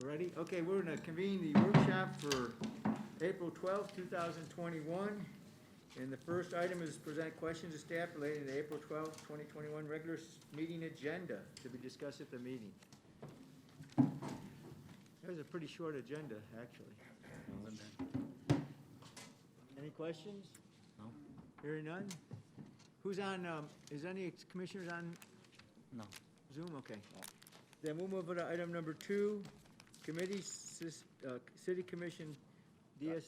Ready? Okay, we're gonna convene the workshop for April 12th, 2021. And the first item is present questions to staff related to April 12th, 2021 regular meeting agenda to be discussed at the meeting. That was a pretty short agenda, actually. Any questions? No. Hearing none? Who's on, is any commissioners on No. Zoom? Okay. Then we'll move on to item number 2, committee, city commission, DS,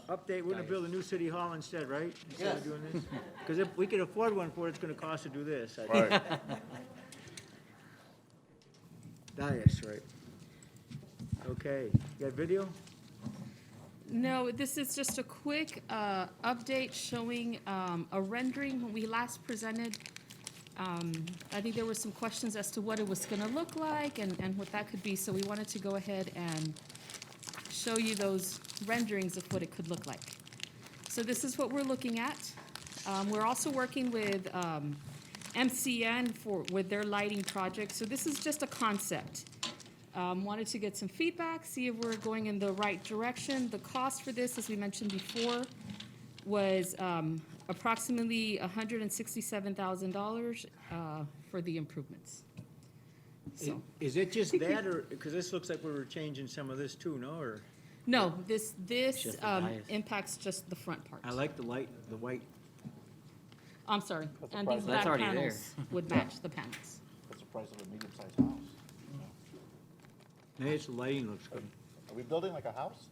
update. We're gonna build a new city hall instead, right? Instead of doing this? Because if we could afford one for it, it's gonna cost to do this. I think. Right. Dias, right. Okay, you got video? No, this is just a quick update showing a rendering. When we last presented, I think there were some questions as to what it was going to look like and what that could be. So we wanted to go ahead and show you those renderings of what it could look like. So this is what we're looking at. We're also working with MCN with their lighting project. So this is just a concept. Wanted to get some feedback, see if we're going in the right direction. The cost for this, as we mentioned before, was approximately $167,000 for the improvements. So, Is it just that, or, because this looks like we were changing some of this too, no, or? no, this Just the bias. impacts just the front part. I like the light, the white. I'm sorry, and price. these That's back already there. panels would match the panels. What's the price of a medium-sized house? Maybe it's the lighting looks good. Are we building like a house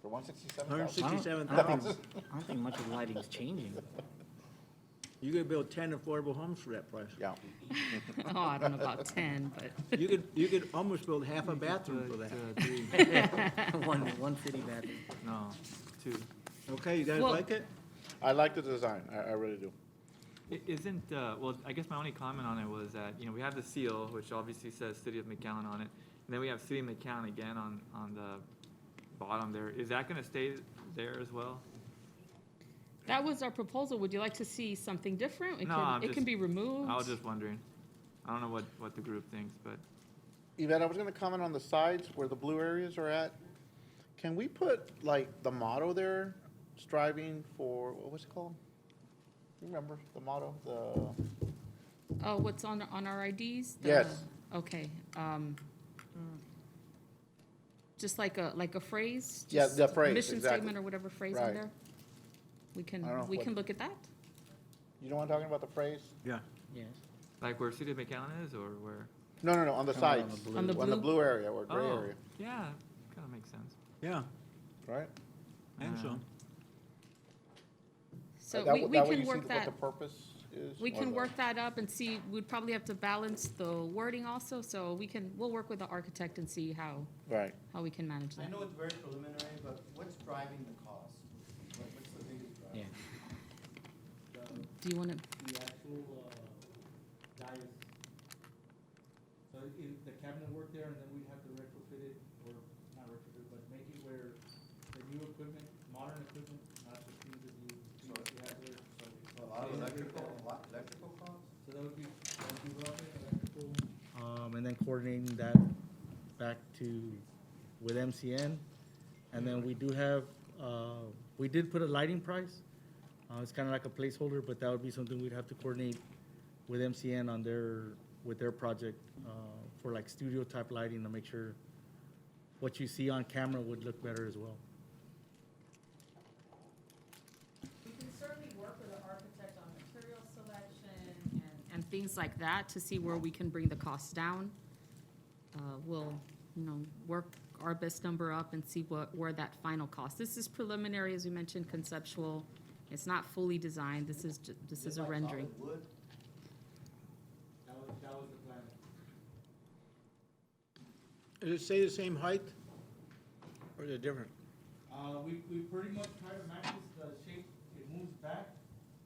for 167,000? 167,000. I don't think much of the lighting's changing. You could build 10 affordable homes for that price. Yeah. Oh, I don't know about 10, but You could almost build half a bathroom for that. One city bathroom. No, two. Okay, you guys Well- like it? I like the design, I really do. Isn't, well, I guess my only comment on it was that, we have the seal, which obviously says City of McAllen on it. And then we have City of McAllen again on the bottom there. Is that gonna stay there as well? that was our proposal. Would you like to see something different? No, I'm It can just- be removed. I was just wondering. I don't know what the group thinks, but Yvette, I was gonna comment on the sides where the blue areas are at. Can we put like the motto there, striving for, what was it called? You remember the motto, Oh, what's on our IDs? Yes. Okay, just like a phrase? Yeah, Just the phrase, Mission exactly. statement or whatever phrase Right. in there? We I don't know can, we what- can look at that? you know what I'm talking about, the phrase? Yeah. Yes. like where City of McAllen is or where? No, on the Oh, on sides. the blue. On the On the blue? blue area or gray Oh, area, yeah, kinda makes sense. Yeah, right? I think so. So That we way can you see work what that, the purpose is. we or can the- work that up and see, we'd probably have to balance the wording also, so we'll work with the architect and see how Right. we can manage I that. know it's very preliminary, but what's driving the cost? What's the biggest driver? Yeah. Do you wanna, The actual, dais. So the cabinet work there, and then we'd have to retrofit it, or not retrofit, but make it where the new equipment, modern equipment, not the things that you have there, so. So a lot of electrical costs? So that would be roughly electrical. And then coordinating that back with MCN. And then we do have, we did put a lighting price. It's kind of like a placeholder, but that would be something we'd have to coordinate with MCN with their project, for like studio type lighting to make sure what you see on camera would look better as well. we can certainly work with the architect on material selection and things like that to see where we can bring the costs down. We'll, work our best number up and see where that final cost. This is preliminary, as we mentioned, conceptual. It's not fully designed. This is a rendering. Wood? That was the plan. Does it stay the same height? Or is it different? We pretty much try to match the shape, it moves back,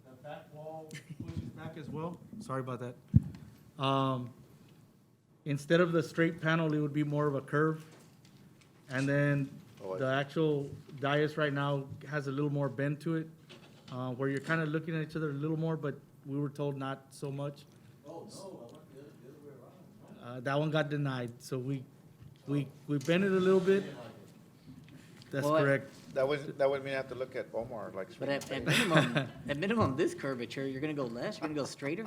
the back wall pushes back as well. Sorry about that. Instead of the straight panel, it would be more of a curve. And then Oh, I the actual dais right now has a little more bend to it, where you're kind of looking at each other a little more, but we were told not so much. Oh, no, I want the other way around. That one got denied, so we We bent it a little bit. That's Well, correct. That would mean I have to look at Omar, like. But at screen minimum, this curvature, you're gonna go less, you're gonna go straighter?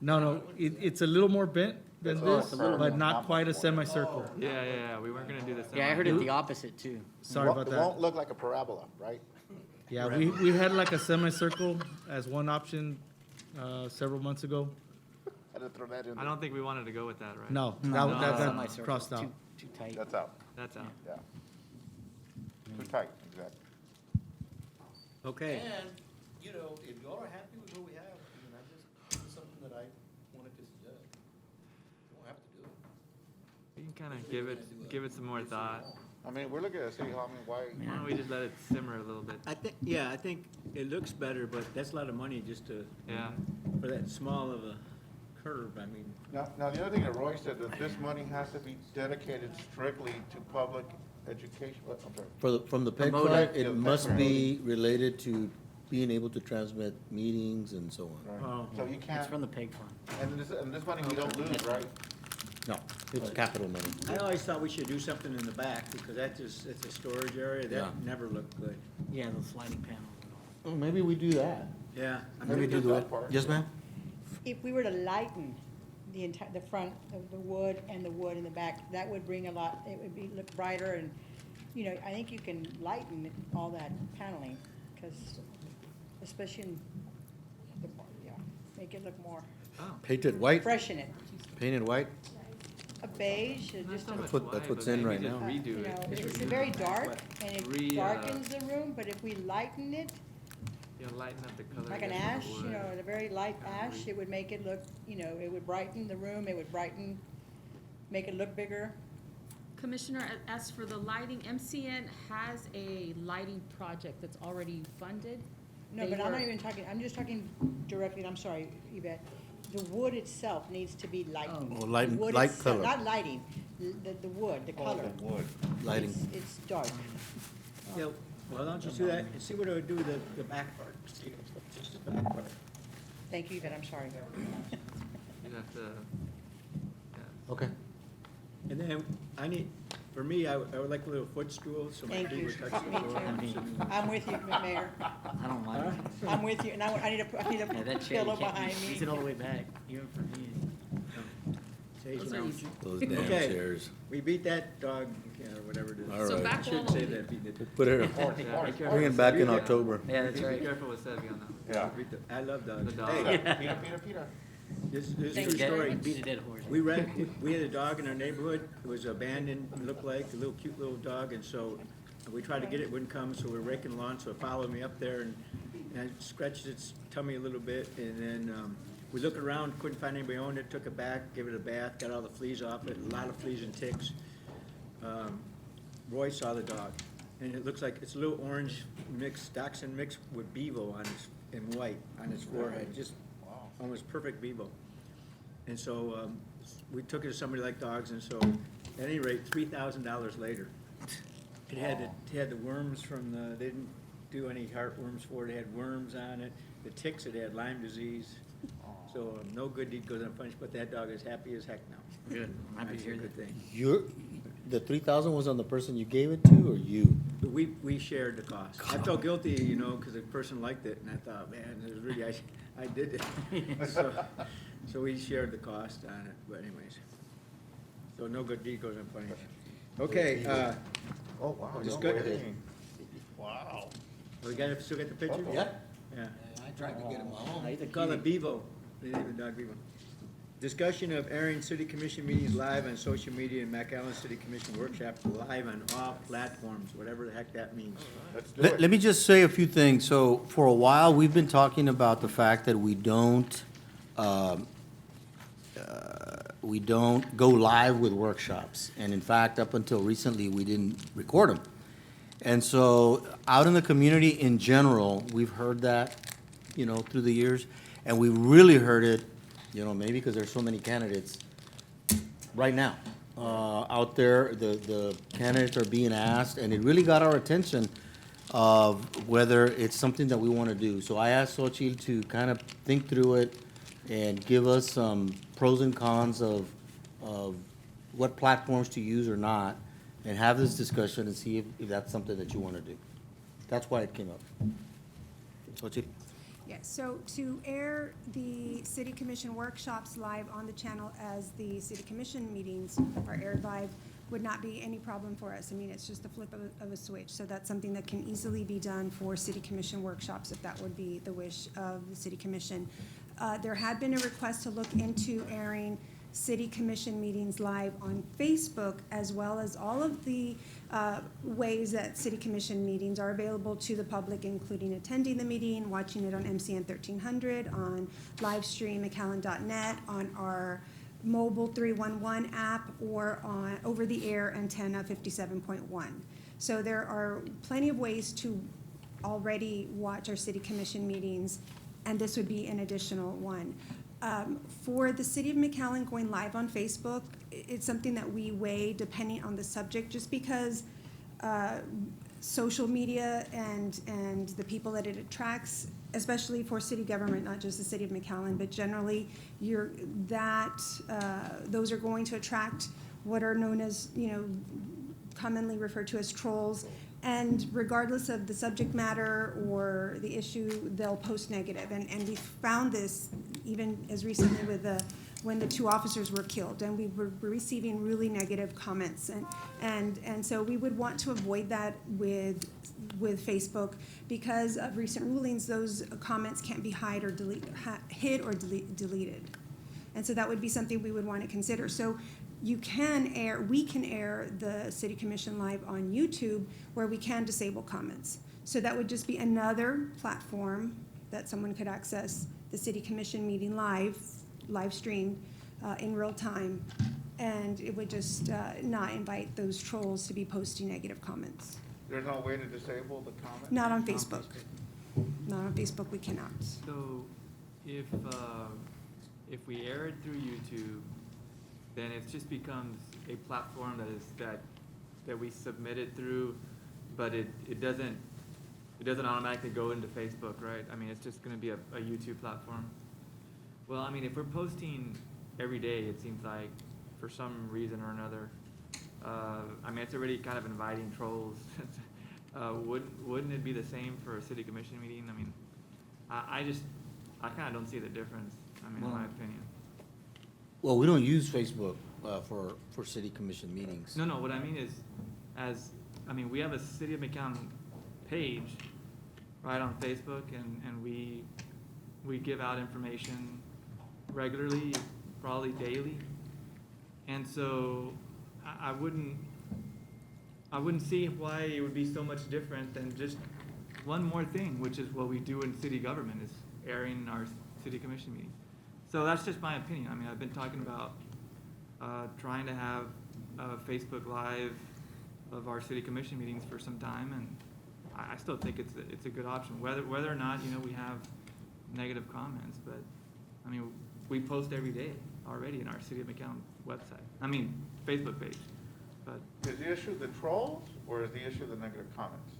No, it's a little more bent than Oh, this, it's a little but more. not quite a semicircle. Yeah, we weren't gonna do this. Yeah, I heard it the opposite too. Sorry about It that. won't look like a parabola, right? Yeah, we had like a semicircle as one option, several months ago. I had to throw that in I there. don't think we wanted to go with that, right? No, No, that semicircle, crossed out. Too tight. That's out, That's out. yeah. Too tight, exactly. Okay. And, you know, if y'all are happy with what we have, I mean, this is something that I wanted to suggest. You don't have to do it. We can kind of give it some more thought. I mean, we're looking at City Hall, I mean, why? Why don't we just let it simmer a little bit? I think it looks better, but that's a lot of money just to, Yeah. for that small of a curve, I mean. Now, the other thing that Roy said, that this money has to be dedicated strictly to public education, I'm sorry. From the PEG Promote fund, it. it must be related to being able to transmit meetings and so on. Oh. So you It's can't, from the PEG fund. and this money we don't lose, right? No, it's capital money. I always thought we should do something in the back, because it's a storage area, that Yeah. never looked good. Yeah, those sliding panels and all. Oh, maybe we do that. Yeah. Maybe do just that. that part. Yes, ma'am? If we were to lighten the entire, the front of the wood and the back, that would bring a lot, it would be, look brighter and, you know, I think you can lighten all that paneling, because especially in the, yeah, make it look more, Painted white, freshen it. painted white. A beige, just a, Not so much what- that's wide, what's but in maybe right just now. you Redo know, it. it's very dark and it Re- darkens the room, but if we lighten it, Yeah, lighten up the color. like I an guess, ash, of the you know, wood. a very light ash, it would make it look, you know, it would brighten the room, it would brighten, make it look bigger. Commissioner, as for the lighting, MCN has a lighting project that's already funded. No, They but I'm not were- even talking, I'm just talking directly, I'm sorry, Yvette. The wood itself needs to be lightened. Oh, lighten- The wood light itself- color. Not lighting, the wood, the color. Wood. Lighting. It's dark. Yeah, well, don't you do that, and see what it would do to the back part, see, just the back part. Thank you, Yvette, I'm sorry. You'd have to, yeah. Okay. And then, for me, I would like a little footstool, so my Thank feet you. would touch the Me floor. too. I'm with you, Mayor. I don't mind. I'm with you, and I need Yeah, a that chair, pillow you can't, behind you me. sit all the way back, even for me. Saves Those an are ounce. easy. Those damn Okay. chairs. We beat that dog, or whatever it is. All So right. back I wall shouldn't say only. that, beat it. Put it, Yeah, be careful. bring it back in Yeah. October. Yeah, that's Be right. careful with Sevi on that. Yeah. Beat the- I love dogs. The dog. Hey, Peter. this is a Thank true you very story. much. Beat a dead horse. We had a dog in our neighborhood, it was abandoned, it looked like, a little cute little dog, and so we tried to get it, wouldn't come, so we're raking the lawn, so it followed me up there, and I scratched its tummy a little bit, and then, we looked around, couldn't find anybody owned it, took it back, gave it a bath, got all the fleas off it, a lot of fleas and ticks. Roy saw the dog, and it looks like it's a little orange mixed, dachshund mixed with bevo on its, in white, on its forehead, just almost perfect bevo. And so, we took it to somebody like dogs, and so, at any rate, $3,000 later, it had the worms from the, they didn't do any heartworms for it, it had worms on it, the ticks, it had Lyme disease. So, no good deed goes unpunished, but that dog is happy as heck now. Good, I'm happy That's to a hear good that. thing. The 3,000 was on the person you gave it to, or you? But we shared the cost. I felt guilty, you know, because the person liked it, and I thought, man, it was really, I did it. So we shared the cost on it, but anyways. So no good deed goes unpunished. Okay, Oh, wow. Just no good. way. we still got the picture? Yeah. Yeah. I tried to get him home. They call it Bevo. They name the dog Bevo. Discussion of airing city commission meetings live on social media and McAllen City Commission workshop live on all platforms, whatever the heck that means. Let's do it. Let me just say a few things. So for a while, we've been talking about the fact that we don't go live with workshops. And in fact, up until recently, we didn't record them. And so out in the community in general, we've heard that, you know, through the years. And we really heard it, you know, maybe because there's so many candidates right now. Out there, the candidates are being asked, and it really got our attention of whether it's something that we want to do. So I asked Xochitl to kind of think through it and give us some pros and cons of what platforms to use or not, and have this discussion and see if that's something that you want to do. That's why it came up. Xochitl? Yes, so to air the city commission workshops live on the channel as the city commission meetings are aired live would not be any problem for us. I mean, it's just the flip of a switch. So that's something that can easily be done for city commission workshops if that would be the wish of the city commission. There had been a request to look into airing city commission meetings live on Facebook, as well as all of the ways that city commission meetings are available to the public, including attending the meeting, watching it on MCN 1300, on live stream McAllen.net, on our mobile 311 app, or on over-the-air antenna 57.1. So there are plenty of ways to already watch our city commission meetings, and this would be an additional one. For the city of McAllen going live on Facebook, it's something that we weigh depending on the subject, just because social media and the people that it attracts, especially for city government, not just the city of McAllen, but generally, those are going to attract what are known as, commonly referred to as trolls. And regardless of the subject matter or the issue, they'll post negative. And we found this even as recently with when the 2 officers were killed, and we were receiving really negative comments. And so we would want to avoid that with Facebook, because of recent rulings, those comments can't be hid or deleted. And so that would be something we would want to consider. So we can air the city commission live on YouTube, where we can disable comments. So that would just be another platform that someone could access the city commission meeting live stream in real time. And it would just not invite those trolls to be posting negative comments. There's no way to disable the comment? Not on Facebook. Not on Facebook, we cannot. So if we air it through YouTube, then it just becomes a platform that we submit it through, but it doesn't automatically go into Facebook, right? I mean, it's just gonna be a YouTube platform. Well, I mean, if we're posting every day, it seems like, for some reason or another, I mean, it's already kind of inviting trolls. Wouldn't it be the same for a city commission meeting? I mean, I kind of don't see the difference, I mean, in my opinion. Well, we don't use Facebook for city commission meetings. No, what I mean is, we have a City of McAllen page, right, on Facebook, and we give out information regularly, probably daily. And so I wouldn't see why it would be so much different than just one more thing, which is what we do in city government, is airing our city commission meetings. So that's just my opinion. I mean, I've been talking about trying to have Facebook Live of our city commission meetings for some time, and I still think it's a good option, whether or not, we have negative comments. But I mean, we post every day already in our City of McAllen website, Facebook page. But Is the issue the trolls, or is the issue the negative comments?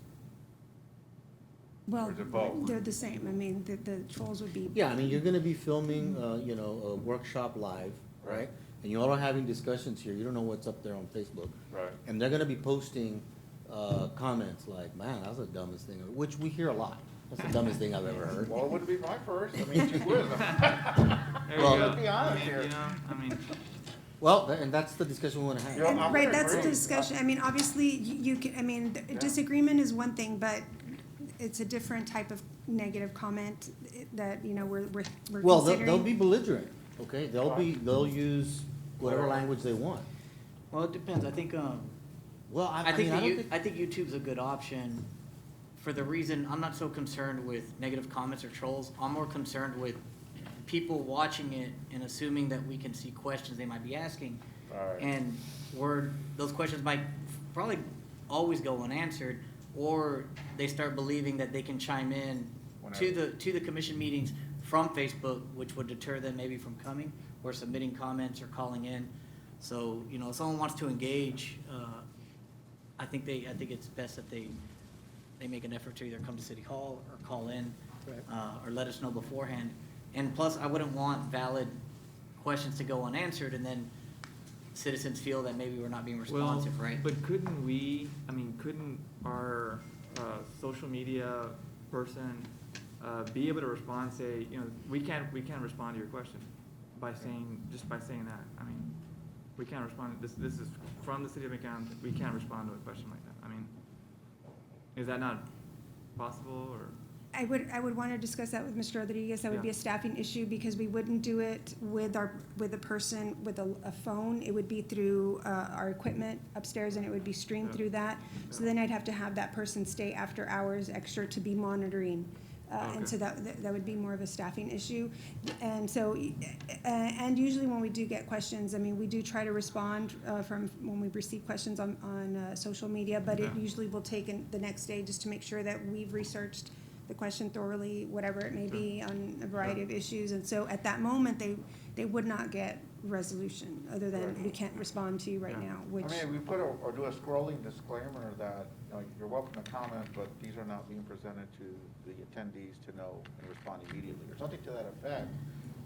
Well, Or is it both? they're the same. I mean, the trolls would be. Yeah, I mean, you're gonna be filming, a workshop live, right? And you're all having discussions here, you don't know what's up there on Facebook. Right. And they're gonna be posting, comments like, man, that's the dumbest thing, which we hear a lot. That's the dumbest thing I've ever heard. Well, it wouldn't be my first, I mean, gee whiz. there you Well, go. let's be honest here. Well, and that's the discussion we wanna have. Yeah. I'm Right, gonna that's the agree. discussion. I mean, obviously, you can, I mean, disagreement is one thing, but it's a different type of negative comment that, we're Well, considering. they'll be belligerent, okay? They'll use whatever language they want. Well, it depends. I think, Well, I mean, think I don't think. I think YouTube's a good option for the reason, I'm not so concerned with negative comments or trolls. I'm more concerned with people watching it and assuming that we can see questions they might be asking. Right. And those questions might probably always go unanswered, or they start believing that they can chime in to the commission meetings from Facebook, which would deter them maybe from coming or submitting comments or calling in. So, if someone wants to engage, I think it's best that they make an effort to either come to City Hall or call in, or let us know beforehand. And plus, I wouldn't want valid questions to go unanswered and then citizens feel that maybe we're not being Well, responsive, right? but couldn't we, I mean, couldn't our, social media person, be able to respond, say, you know, we can't respond to your question by saying, just by saying that, I mean, we can't respond, this is from the city of McAllen, we can't respond to a question like that, I mean, is that not possible, or? I would want to discuss that with Mr. Rodriguez. That would be Yeah. a staffing issue because we wouldn't do it with a person with a phone. It would be through our equipment upstairs and it would be streamed Yeah. through that. So Yeah. then I'd have to have that person stay after hours extra to be monitoring. And so Okay. that would be more of a staffing issue. And so, and usually when we do get questions, I mean, we do try to respond from when we receive questions on social media, but it Yeah. usually will take the next day just to make sure that we've researched the question thoroughly, whatever it may be, on a variety of issues. And so at that moment, they would not get resolution, other than we can't respond to you right Yeah. now, which. I mean, we put or do a scrolling disclaimer that, you know, you're welcome to comment, but these are not being presented to the attendees to know and respond immediately, or something to that effect,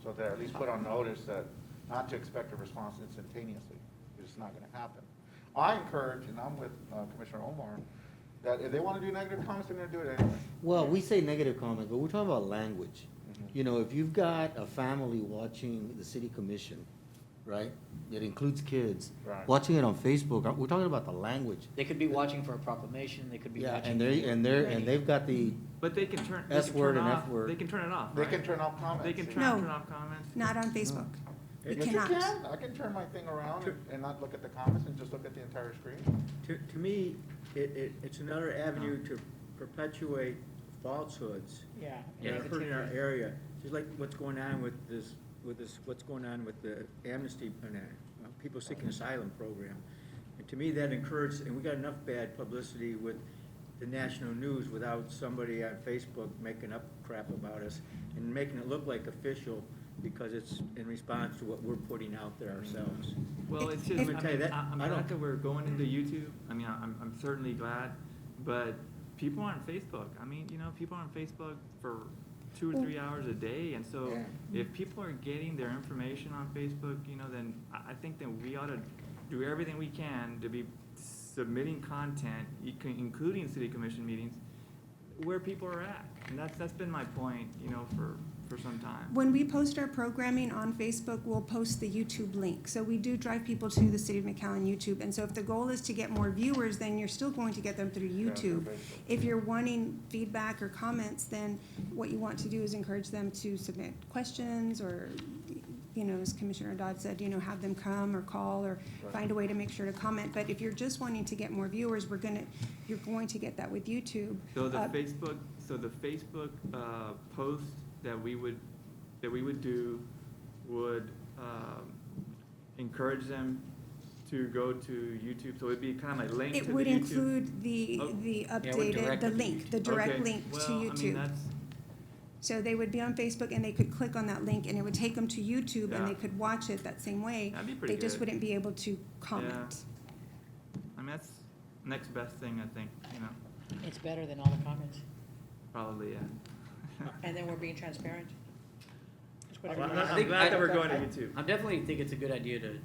so that at least put on notice that not to expect a response instantaneously, because it's not gonna happen. I encourage, and I'm with Commissioner Omar, that if they wanna do negative comments, they're gonna do it anyway. Well, we say negative comments, but we're talking about language. Mhm. You know, if you've got a family watching the city commission, right, that includes kids, Right. watching it on Facebook, we're talking about the language. They could be watching for a proclamation, they could be Yeah, watching. and they've got the, But they can turn, S word and F off, word. they can turn it off, They right? can turn off comments. They can No. turn off comments? Not on Facebook. You Yes, you cannot. can. I can turn my thing around and not look at the comments and just look at the entire screen. To me, it's another avenue to perpetuate falsehoods Yeah. that are hurting our area. Just like what's going on with this, what's going on with the amnesty, and people seeking asylum program. And to me, that encourages, and we got enough bad publicity with the national news without somebody on Facebook making up crap about us and making it look like official because it's in response to what we're putting out there ourselves. Well, it's just, I'm gonna tell you that, I'm I glad don't- that we're going into YouTube, I mean, I'm certainly glad, but people are on Facebook, I mean, you know, people are on Facebook for 2 or 3 hours a day, and so Yeah. if people are getting their information on Facebook, you know, then I think that we ought to do everything we can to be submitting content, including city commission meetings, where people are at, and that's been my point, you know, for some time. When we post our programming on Facebook, we'll post the YouTube link. So we do drive people to the City of McAllen YouTube. And so if the goal is to get more viewers, then you're still going to get them through YouTube. Facebook. If you're wanting feedback or comments, then what you want to do is encourage them to submit questions or, you know, as Commissioner Dodd said, you know, have them come or call or find a way to make sure to comment. But if you're just wanting to get more viewers, you're going to get that with YouTube. So the Uh, Facebook post that we would do would encourage them to go to YouTube, so it'd be kind of like linked to the YouTube. It would include the Oh. updated, direct the them to link, the YouTube. direct Okay. link to Well, I mean, YouTube. that's, So they would be on Facebook and they could click on that link and it would take them to YouTube and Yeah. they could watch it that same way. That'd be pretty They just good. wouldn't be able to comment. I mean, that's next best thing, I think, you know, It's better than all the comments. probably, yeah. And then we're being transparent. Just put Well, everybody- I'm glad that we're going to YouTube. I definitely think it's a good idea to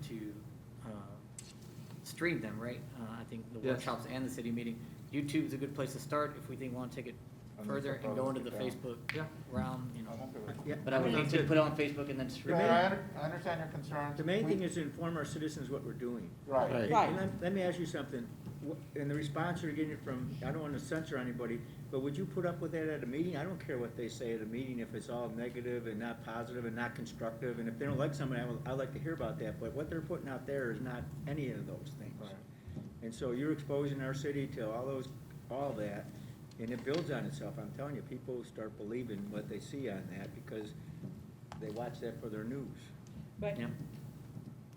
stream them, right? I think the Yes. workshops and the city meeting. YouTube's a good place to start if we think we want to take it And then further and go into the yeah. Facebook Yeah. realm, you know. I'm okay with it. Yeah, But I would Sounds hate to good. put it on Facebook and then stream it. Yeah, I understand your concerns. The main We- thing is to inform our citizens what we're doing. Right. Right. Right. And let me ask you something, in the response you're getting from, I don't want to censor anybody, but would you put up with that at a meeting? I don't care what they say at a meeting, if it's all negative and not positive and not constructive, and if they don't like somebody, I'd like to hear about that, but what they're putting out there is not any of those things. Right. And so you're exposing our city to all that, and it builds on itself. I'm telling you, people start believing what they see on that because they watch that for their news. But Yeah.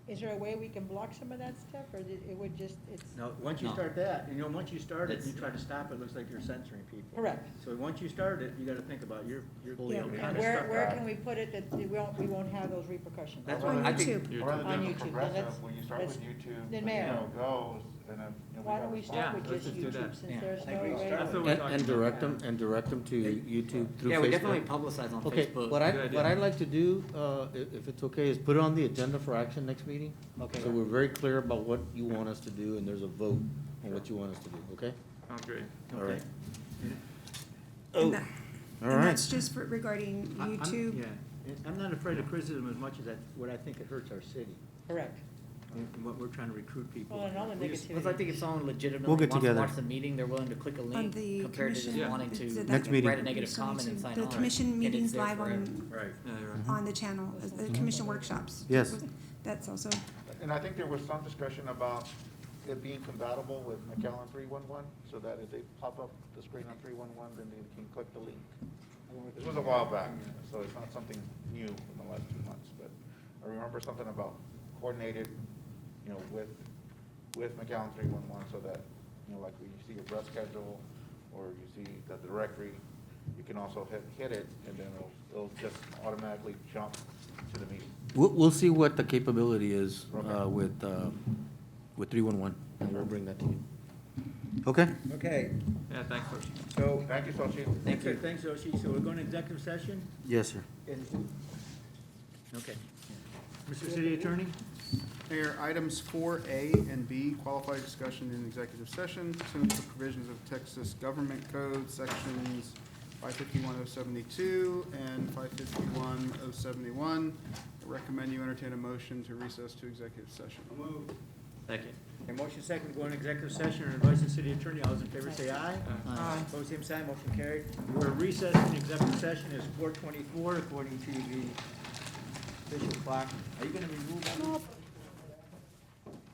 is there a way we can block some of that stuff, or it would just, it's? Now, once you No. start that, you know, once you start it, and you That's- try to stop it, it looks like you're censoring people. Correct. So once you start it, you gotta think about your Fully Yeah. okay. And where can we put it that we won't have those repercussions? That's Or what rather I think. YouTube. Or rather On than YouTube. progressive, Let's- when you start with let's- YouTube, then you mayor. know, goes, and, you know, Why don't we have- start Yeah, with let's just just do YouTube that. since Yeah. there's I think no we way. That's what we're talking And about. direct them to YouTube through Yeah, we Facebook. definitely publicize on Okay, Facebook. what Good idea. I'd like to do, if it's okay, is put it on the agenda for action next meeting. Okay. So we're very clear about what you want us to do, and there's a vote on what you want us to do, okay? Sounds great. All right. And that- All And right. that's just for, regarding I- I'm- YouTube. Yeah, and I'm not afraid of criticism as much as what I think it hurts our city, Correct. and what we're trying to recruit people. Well, and all the We just- Because I think if someone We'll legitimately get wants to together. watch the meeting, they're willing to click a On link the compared to just commission. wanting so to Next meeting. write a negative comment and sign The on. commission And it's meetings there live forever. on, Right. Yeah, you're right. on the channel, the commission workshops. Yes. That's also, And I think there was some discussion about it being compatible with McAllen 311, so that if they pop up the screen on 311, then they can click the link. This was a while back, so it's not something new in the last 2 months, but I remember something about coordinated, you know, with McAllen 311, so that, you know, like when you see your bus schedule, or you see the directory, you can also hit it, and then it'll just automatically jump to the meeting. We'll see what the capability is, Okay. with 311, and we'll bring that to you. Okay? Okay, Yeah, thanks, Coach. so, Thank you, Sochi. Thank you. thanks, Yoshi, so we're going to executive session? Yes, sir. Okay. Mr. City Attorney? Mayor, items 4A and B, qualified discussion in executive session pursuant to the provisions of Texas Government Code, sections 551.072 and 551.071. I recommend you entertain a motion to recess to executive session. Second. A motion second to go into executive session and advise the city attorney. All those in favor say aye. Aye. Opposed, same sign, motion carried. We're recessed in executive session is 4:24 according to the official clock. Are you gonna remove that?